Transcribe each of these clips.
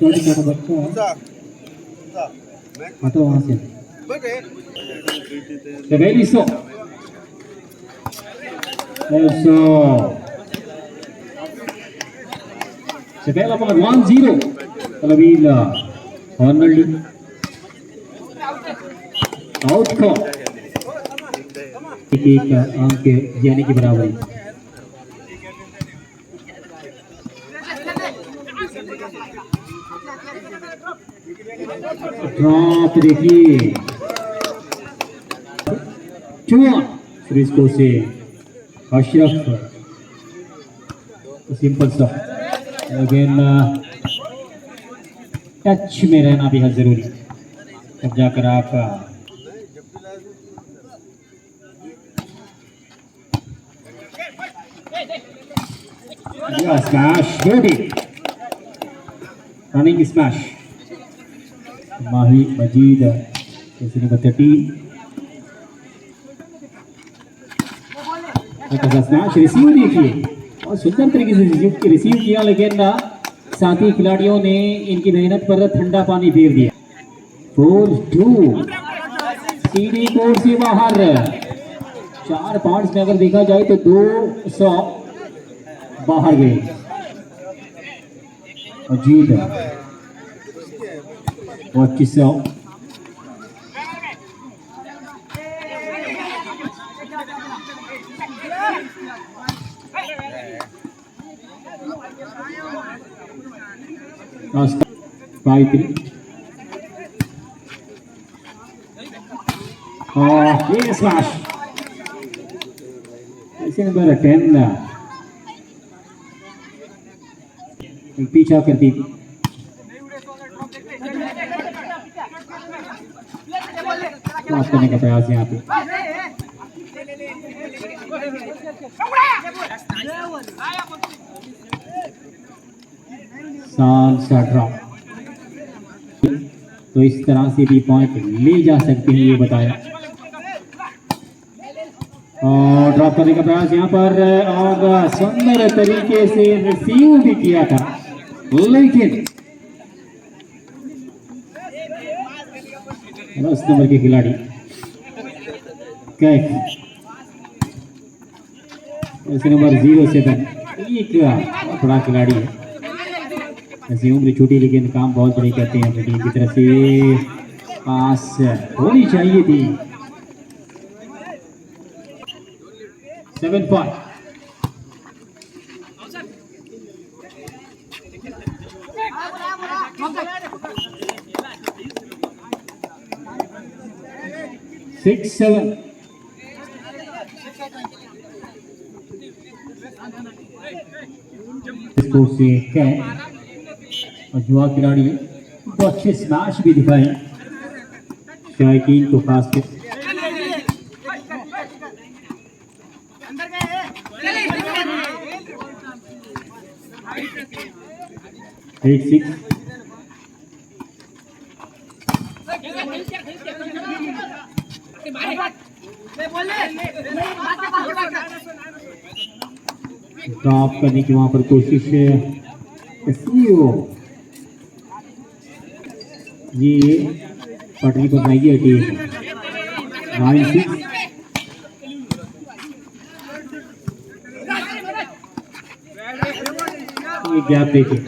छोटी छोटा बच्चा atau hasil. Sebeliso. Also. Sebela pakai 1-0. Kalabila. Ronaldo. Outcome. एक अंक यानी कि बराबरी. ड्रॉप देखिए 2-1 फ्रिस्को से अशरफ सिंपल सा लेकिन टच में रहना भी है जरूरी तब जाकर आप स्मैश रनिंग स्मैश माही मजीद नंबर 13 स्मैश रिसीव देखिए और सुंदर तरीके से रिसीव किया लेकिन साथी खिलाड़ियों ने इनकी मेहनत पर ठंडा पानी फेर दिया 4-2 सीधी कोर्ट से बाहर 4 पॉइंट्स में अगर देखा जाए तो 200 बाहर गए मजीद 2500 5-3 ये स्मैश ऐसे नंबर 10 पीछा करती थी बात करने का प्रयास यहाँ पे तो इस तरह से भी पॉइंट ले जा सकते हैं ये बताया और ड्रॉप करने का प्रयास यहाँ पर और सुंदर तरीके से रिसीव भी किया था लेकिन 10 नंबर के खिलाड़ी कैफ नंबर 07 एक बड़ा खिलाड़ी है ऐसी उम्र छोटी लेकिन काम बहुत बड़ी करते हैं अपनी टीम की तरफ से पास होनी चाहिए थी 7 पॉइंट Six, 7 इसको से क्या और युवा खिलाड़ी तो अच्छे स्मैश भी दिखाए शायकीन को खास कर 8-6 ड्रॉप करने की वहां पर कोशिश ये पटरी पर नहीं है टीम 9-6 ये गैप देखिए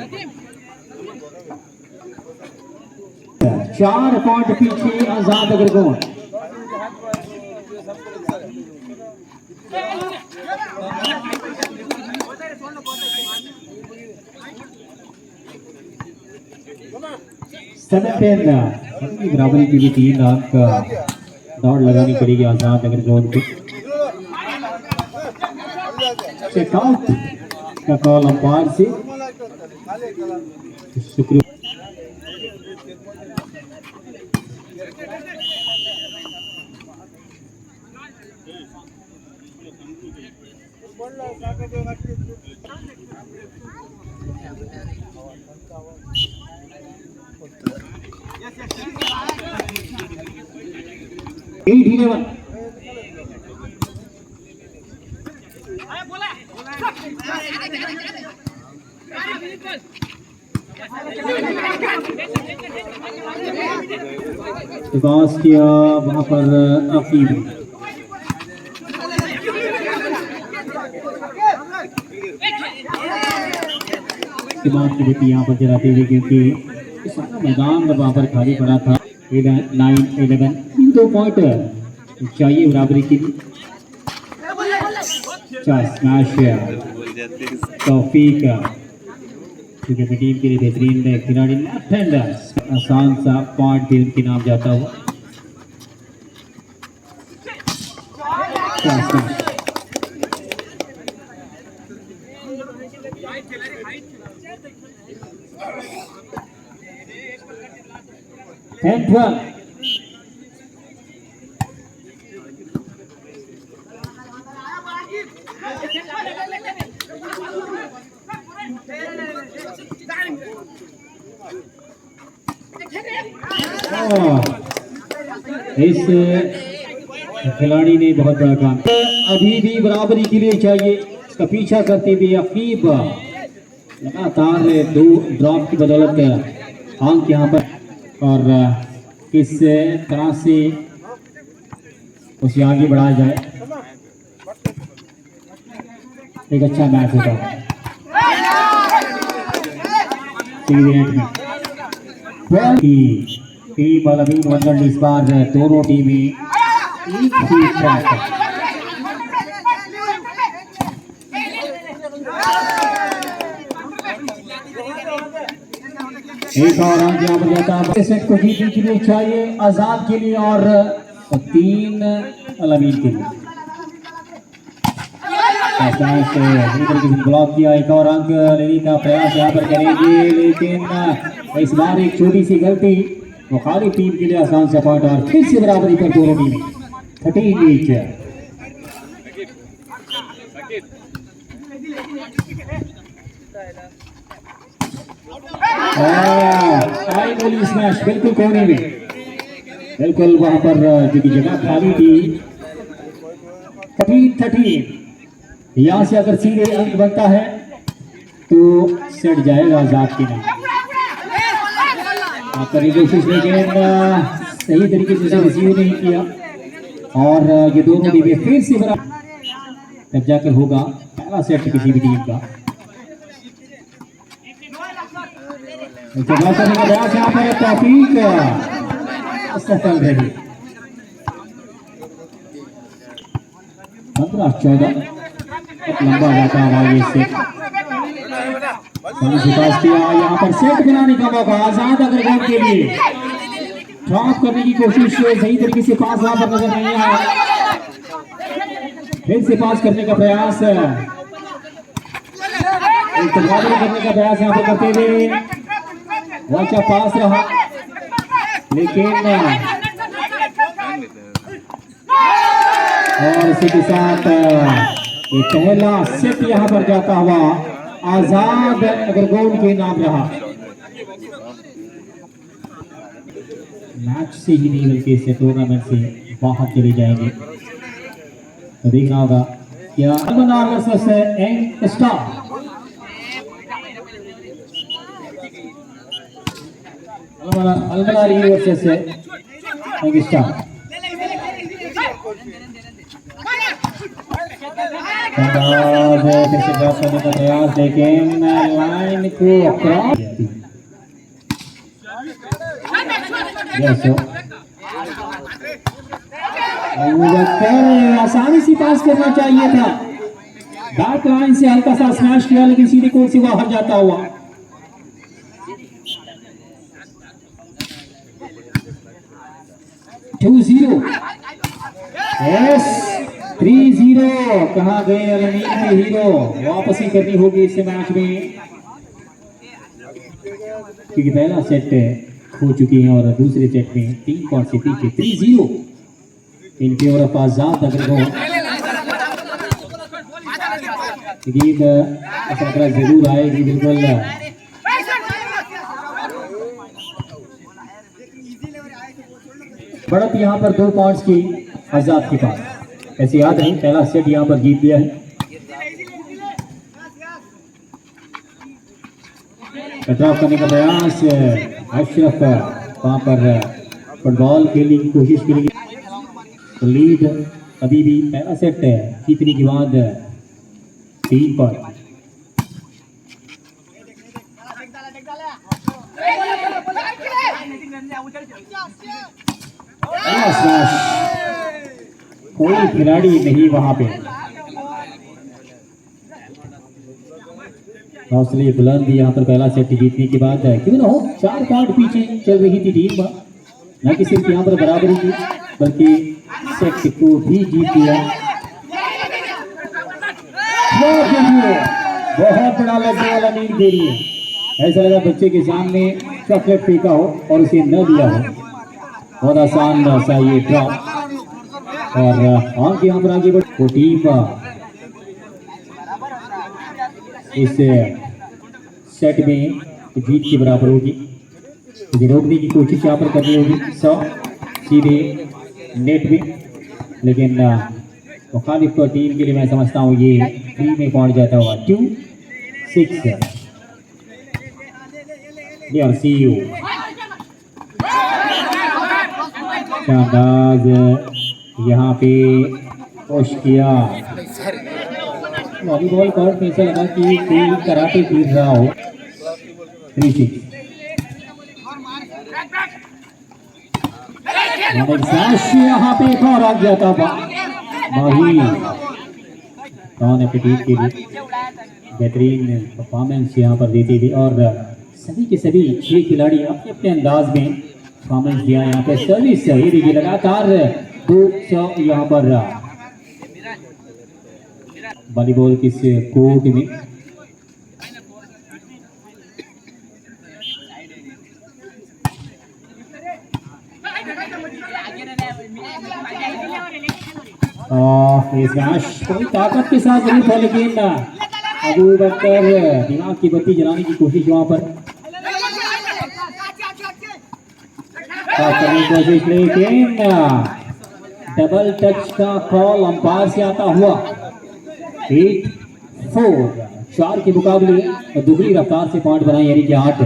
4 पॉइंट पीछे आजाद अग्रगोन बराबरी के लिए 3 अंक दौड़ लगानी पड़ेगी आजाद अग्रगोन को चेकआउट का कॉल अंपायर से शुक्रिया पास किया वहां पर अफीम दिमाग की गति यहाँ पर चलाते हुए, क्योंकि सारा मैदान वहां पर खाली पड़ा था। 9-11 2 पॉइंट चाहिए बराबरी के लिए। स्मैश तौफीक क्योंकि टीम के लिए बेहतरीन खिलाड़ी लेफ्ट हैंडर, आसान सा पॉइंट भी उनके नाम जाता हुआ। इस खिलाड़ी ने बहुत बड़ा काम, अभी भी बराबरी के लिए चाहिए। इसका पीछा करते हुए अकीब लगातार 2 ड्रॉप की बदौलत अंक यहाँ पर, और किस तरह से उसे आगे बढ़ाया जाए। एक अच्छा मैच होता है टीम अलमीन वनडर। इस बार दोनों टीमें एक ही ट्रैक पर। एक और अंक यहाँ पर जाता है। सेट को जीतने के लिए चाहिए आजाद के लिए और 3 अलमीन के लिए। ब्लॉक किया, एक और अंक लेने का प्रयास यहाँ पर करेंगे, लेकिन इस बार एक छोटी सी गलती मुखालिफ टीम के लिए आसान सा पॉइंट, और फिर से बराबरी पर दोनों टीमें 13 ईच। स्मैश बिल्कुल कोने में, बिल्कुल वहां पर जो जगह खाली थी। 13 यहाँ से अगर सीधे अंक बनता है तो सेट जाएगा आजाद के नाम। कोशिश लेकिन सही तरीके से रिसीव नहीं किया, और ये दोनों टीमें फिर से बराबर तब जाकर होगा पहला सेट किसी भी टीम का। करने का प्रयास यहाँ पर तौफीक सफल रही। 15-14 लंबा जाता है से पास किया, यहाँ पर सेट बनाने का मौका आजाद अग्रगाम के लिए। ड्रॉप करने की कोशिश, सही तरीके से पास वहां पर नजर नहीं आया। फिर से पास करने का प्रयास, करने का प्रयास यहाँ पर करते हुए अच्छा पास रहा, लेकिन और इसी के साथ पहला सेट यहाँ पर जाता हुआ आजाद अग्रगोल के नाम रहा। मैच से ही नहीं बल्कि इस टूर्नामेंट से बाहर चले जाएंगे, तो देखना होगा क्या स्टार अलमनारी वर्सेस स्टार। प्रयास, लेकिन लाइन को आसानी से पास करना चाहिए था। बैक लाइन से हल्का सा स्मैश किया, लेकिन सीधे कोर्ट से बाहर जाता हुआ। यस 3-0 कहाँ गए अलमीन के हीरो, वापसी करनी होगी इस मैच में, क्योंकि पहला सेट खो चुकी हैं और दूसरे सेट में 3 पॉइंट से पीछे। 3-0 इन फेवर ऑफ आजाद अग्रगोल। जरूर आएगी बिल्कुल। बढ़त यहाँ पर 2 पॉइंट्स की आजाद के पास। ऐसे याद नहीं, पहला सेट यहाँ पर जीत लिया है। ड्रॉप करने का प्रयास, अशरफ वहां पर फुटबॉल खेलने की कोशिश की, तो लीड अभी भी पहला सेट जीतने के बाद 3 पर। कोई खिलाड़ी नहीं वहां पे, हौसले बुलंद यहाँ पर पहला सेट जीतने के बाद क्यों ना हो 4 पॉइंट पीछे चल रही थी टीम, न कि सिर्फ यहाँ पर बराबरी की बल्कि सेट को भी जीत लिया। बहुत बड़ा लड्डू वाला नींद दे रही है, ऐसा लगा बच्चे के सामने चॉकलेट फेंका हो और उसे न दिया हो। बहुत आसान सा ये ड्रॉप और यहाँ पर आगे बढ़ टीम इस सेट में जीत के बराबर होगी, इसे रोकने की कोशिश यहाँ पर करनी होगी। 100 सीधे नेट में, लेकिन मुखालिफ टीम के लिए मैं समझता हूँ ये 3 में पहुंच जाता होगा। 2-6 सीयू शानदार यहाँ पे पुश किया। वॉलीबॉल कोर्ट में ऐसा लगा कि कोई कराटे खेल रहा हो। 3-6 यहाँ पे एक और आ गया था माही कौन अपनी के लिए बेहतरीन परफॉर्मेंस यहाँ पर देती थी और सभी के सभी 6 खिलाड़ी अपने अपने अंदाज में परफॉर्मेंस दिया। यहाँ पे सर्विस ये देखिए लगातार 200 यहाँ पर वॉलीबॉल किस कोर्ट में कोई ताकत के साथ जरूर था, लेकिन अबू बकर दिमाग की बत्ती जलाने की कोशिश वहां पर करने की कोशिश, लेकिन डबल टच का कॉल अंपायर से आता हुआ। 8-4 4 के मुकाबले दुगनी रफ्तार से पॉइंट बनाए, यानी कि 8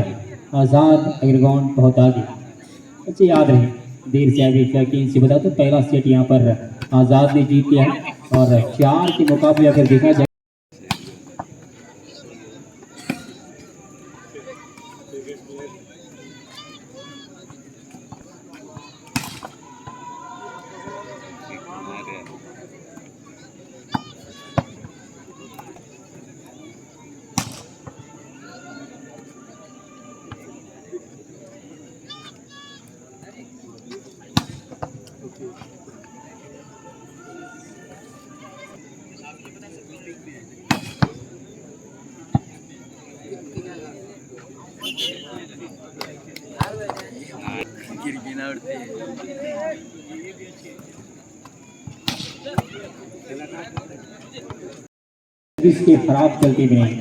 आजाद अग्रगाउंड बहुत आगे। अच्छा याद रहे देर से आगे क्या कि इनसे बता दो पहला सेट यहाँ पर आजाद ने जीत लिया और 4 के मुकाबले अगर देखा जाए इसके खराब चलती भी नहीं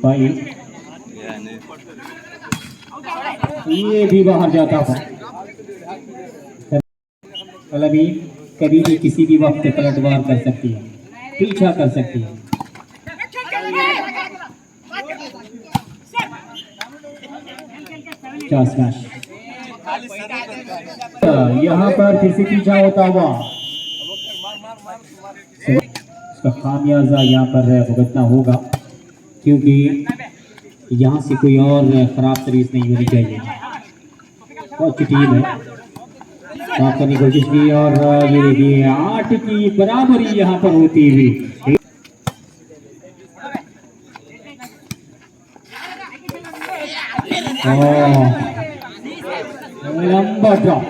भाई, ये भी बाहर जाता था। कभी भी किसी भी वक्त पलटवार कर सकती है, पीछा कर सकती है। यहाँ पर फिर से पीछा होता हुआ इसका खामियाजा यहाँ पर भुगतना होगा, क्योंकि यहाँ से कोई और खराब सर्विस नहीं होनी चाहिए। बहुत अच्छी टीम है, साफ करने की कोशिश की और ये देखिए 8 की बराबरी यहाँ पर होती हुई। लंबा ड्रॉप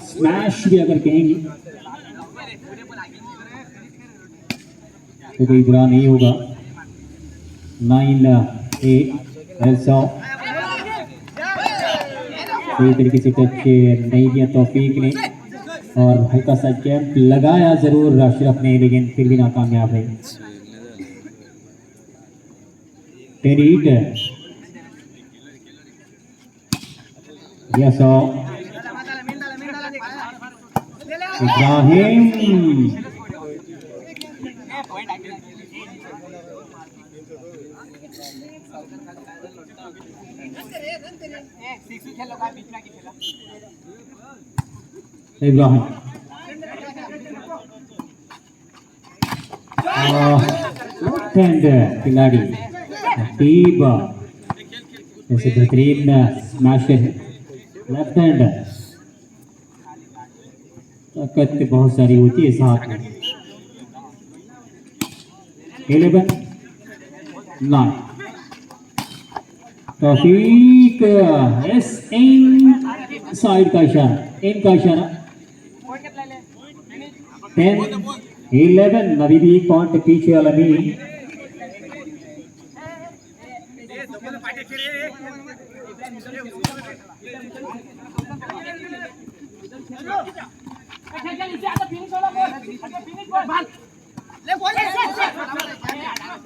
स्मैश भी अगर कहेंगे तो कोई बुरा नहीं होगा। 9-8 कोई तरीके से टच नहीं किया तौफीक ने और हल्का सा जंप लगाया जरूर अशरफ ने, लेकिन फिर भी नाकामयाब है। 10-8 इब्राहिम इब्राहिम खिलाड़ी हबीब ऐसे बेहतरीन स्मैश है लेफ्ट हैंड ताकत बहुत सारी होती है साथ में 11 9 तौफीक एस इन साइड का इशारा इन का इशारा 10 11 अभी भी एक पॉइंट पीछे अलमीन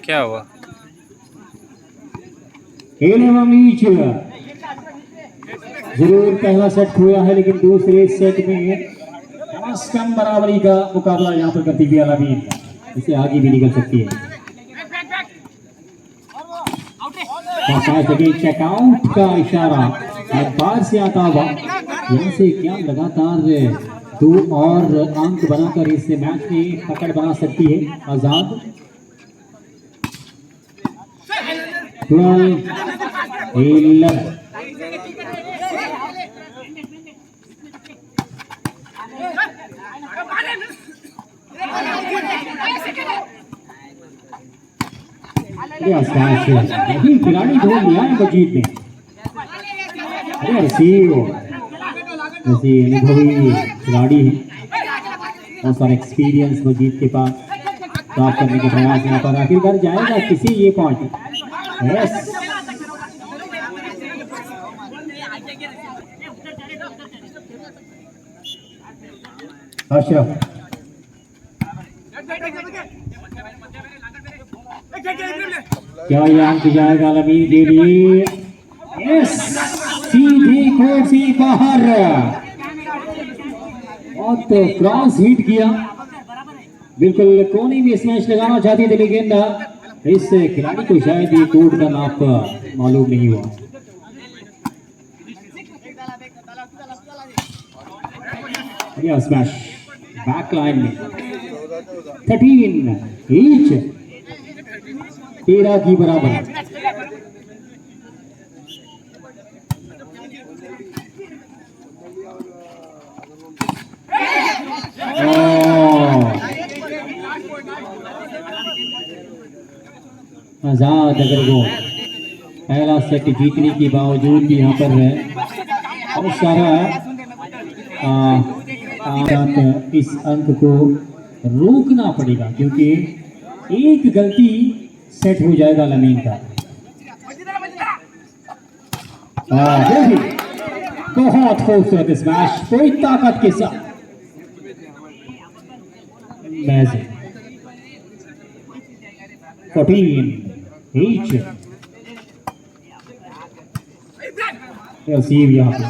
क्या हुआ? जरूर पहला सेट खोया है लेकिन दूसरे सेट में कम बराबरी का मुकाबला यहाँ पर करती हुई अलमीन इसे आगे भी निकल सकती है। चेकआउट का इशारा बाहर से आता हुआ यहाँ से क्या लगातार 2 और अंक बनाकर इस मैच में पकड़ बना सकती है आजाद 12-11 खिलाड़ी ढूंढ लिया है जीत में अनुभवी खिलाड़ी है बहुत सारा एक्सपीरियंस वो जीत के पास प्राप्त करने के प्रयास यहाँ पर आखिरकार जाएगा किसी ये पॉइंट यस अशरफ क्या ये अंक जाएगा अलमीन के लिए यस सीधी कोर्ट से बाहर और तो क्रॉस हिट किया बिल्कुल कोने में स्मैश लगाना चाहते थे लेकिन इस खिलाड़ी को शायद ये कोर्ट का नाप मालूम नहीं हुआ यह स्मैश बैक लाइन में 13 ईच 13 की बराबर आजाद अगर वो पहला सेट जीतने के बावजूद भी यहाँ पर बहुत सारा इस अंक को रोकना पड़ेगा क्योंकि एक गलती सेट हो जाएगा अलमीन का बहुत खूबसूरत स्मैश कोई ताकत के साथ मैच 14 ईच सीव यहाँ पे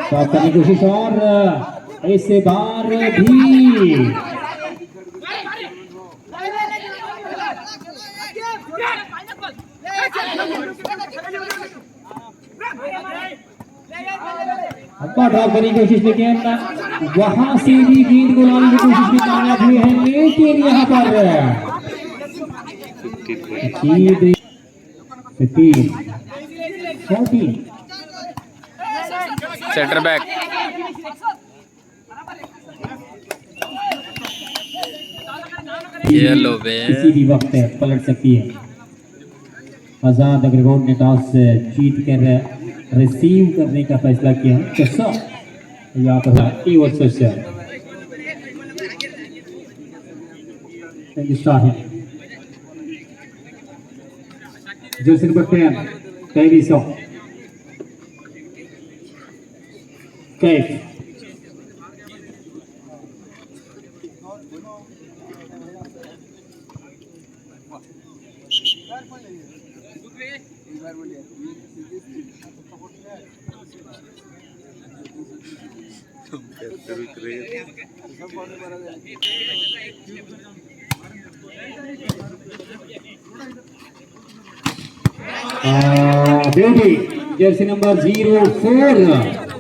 साफ करने की कोशिश और इससे बार भी अब्बा ड्रॉप करने की कोशिश लेकिन वहां से भी गेंद को लाने की कोशिश में कामयाब हुए हैं लेकिन यहाँ पर 14 सेंटर बैक ये लो बे किसी भी वक्त पलट सकती है आजाद अग्रवाल ने टॉस जीत कर रिसीव करने का फैसला किया तो सब यहाँ पर जर्सी नंबर 10 Tyrese कैफ तुम ब्यूटी जर्सी नंबर 04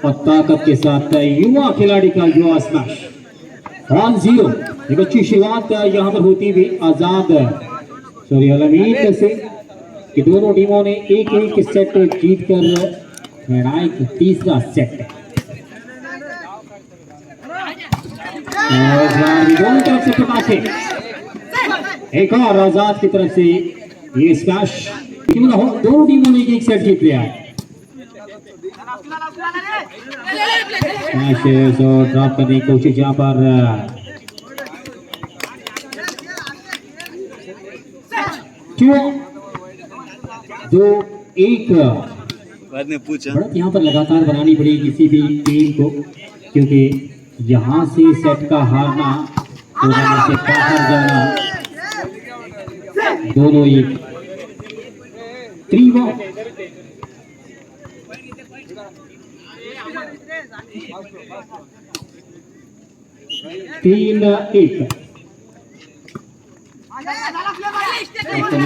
और ताकत के साथ युवा खिलाड़ी का युवा स्मैश 1-0। एक अच्छी शुरुआत यहाँ पर होती हुई आजाद सॉरी अलमीन से कि दोनों टीमों ने एक एक सेट जीत कर निर्णायक तीसरा सेट दोनों तरफ से प्रकाशे एक और आजाद की तरफ से ये स्मैश दोनों टीमों ने एक सेट जीत लिया है। ड्रॉप करने की कोशिश यहाँ पर 2-1 बाद में पूछा बढ़त यहाँ पर लगातार बनानी पड़ी किसी भी टीम को क्योंकि यहाँ से सेट का हारना टूर्नामेंट से बाहर जाना दोनों एक 3-1 3-1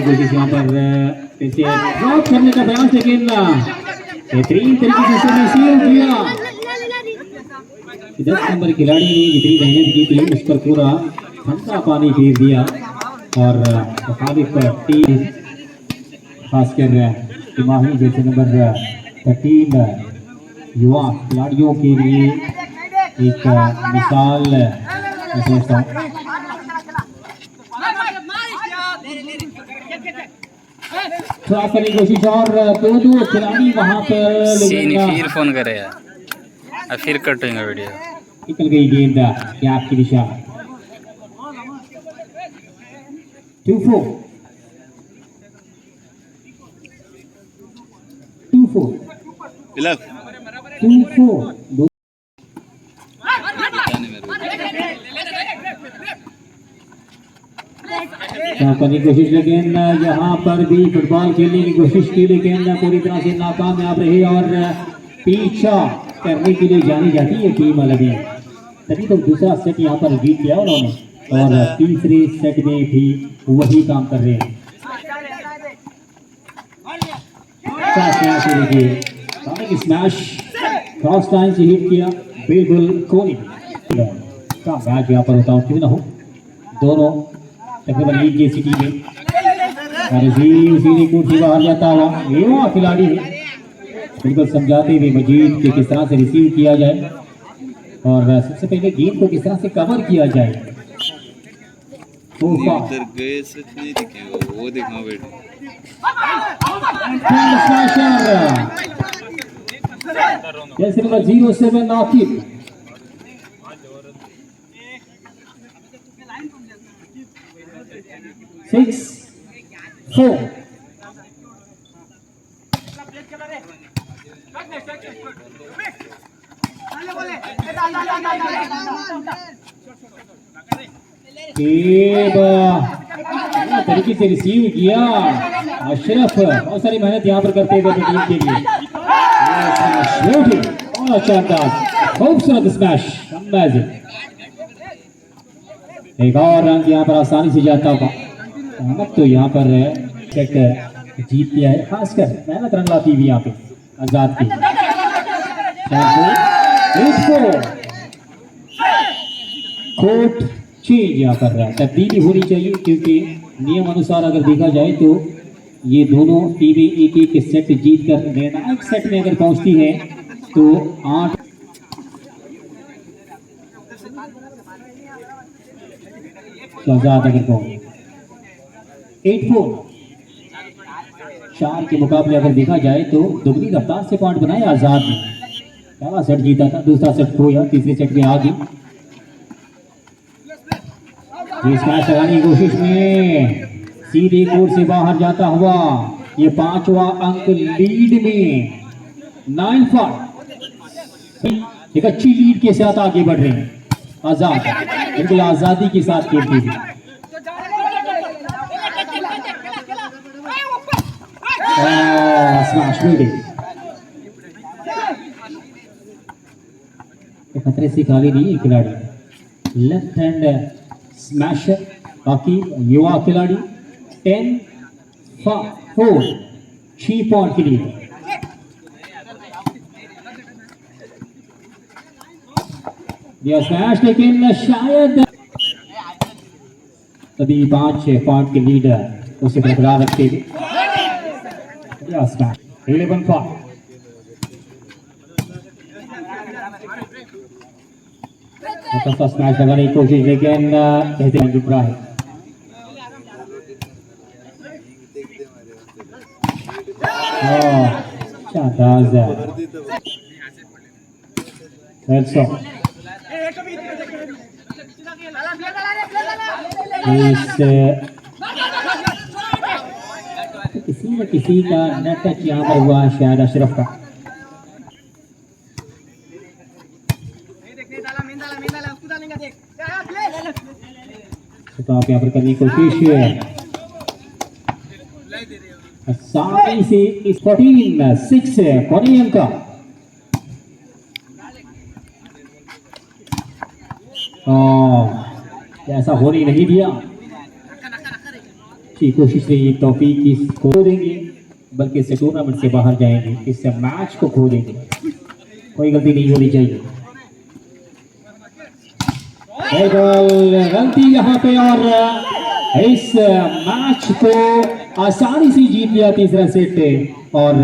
कोशिश यहाँ पर फिर से ड्रॉप करने का प्रयास लेकिन बेहतरीन तरीके से रिसीव किया 10 नंबर खिलाड़ी ने जितनी मेहनत की थी उस पर पूरा ठंडा पानी फेर दिया और मुखालिफ टीम खासकर तिमाही जैसे नंबर 13 युवा खिलाड़ियों के लिए एक मिसाल मैं समझता हूँ। ड्रॉप करने की कोशिश और दो खिलाड़ी वहां पर फिर फोन करे यार फिर कटेंगे वीडियो निकल गई गेंद गैप की दिशा 2-4 करने की कोशिश लेकिन यहाँ पर भी फुटबॉल खेलने की कोशिश की लेकिन पूरी तरह से नाकामयाब रही और पीछा करने के लिए जानी जाती है टीम अलग तभी तो दूसरा सेट यहाँ पर जीत लिया उन्होंने और तीसरे सेट में भी वही काम कर रहे हैं। स्मैश क्रॉस लाइन से हिट किया बिल्कुल कोनी का मैच यहाँ पर होता हूँ क्यों ना हो दोनों तकरीबन एक जैसी टीमें कुर्सी बाहर जाता हुआ युवा खिलाड़ी है बिल्कुल समझाते हुए मजीद के किस तरह से रिसीव किया जाए और सबसे पहले गेंद को किस तरह से कवर किया जाए उधर गए सच नहीं दिखे वो देखना बेटे जैसे नंबर 07 नाकिब Six, 4 तरीके से रिसीव किया अशरफ बहुत सारी मेहनत यहाँ पर करते हुए टीम के लिए अच्छा अंदाज खूबसूरत स्मैश अमेजिंग एक और रंग यहाँ पर आसानी से जाता होगा अहमद तो यहाँ पर सेट जीत लिया है खासकर मेहनत रंग लाती हुई यहाँ पे आजाद की कोर्ट चेंज यहाँ कर रहा है तब्दीली होनी चाहिए क्योंकि नियम अनुसार अगर देखा जाए तो ये दोनों टीमें एक एक सेट जीत कर निर्णायक सेट में अगर पहुंचती है तो 8 आजाद अगर पहुंचे 8-4 4 के मुकाबले अगर देखा जाए तो दुगनी रफ्तार से पॉइंट बनाए आजाद ने पहला सेट जीता था दूसरा सेट खोया तीसरे सेट में आ गई स्मैश लगाने की कोशिश में सीधे कोर्ट से बाहर जाता हुआ ये 5वां अंक लीड में 9-5 एक अच्छी लीड के साथ आगे बढ़ रहे हैं आजाद बिल्कुल आजादी के साथ खेलती थी खतरे से खाली नहीं है खिलाड़ी लेफ्ट हैंड स्मैशर बाकी युवा खिलाड़ी 10-4 4 6 पॉइंट के लिए दिया स्मैश, लेकिन शायद अभी 5 पॉइंट की लीड उसे बरकरार रखते हुए दिया स्मैश 11-5। स्मैश लगाने की कोशिश, लेकिन बेहतरीन जुड़ रहा है। शानदार किसी न किसी का नेट टच यहाँ पर हुआ, शायद अशरफ का। तो आप यहाँ पर करने की कोशिश आसानी से इस 14-6 कोरियन का ऐसा होने नहीं दिया की कोशिश रही। तौफीक इसको खो देंगे, बल्कि इस टूर्नामेंट से बाहर जाएंगे, इस मैच को खो देंगे। कोई गलती नहीं होनी चाहिए। गलती यहाँ पे और इस मैच को आसानी से जीत लिया तीसरा सेट और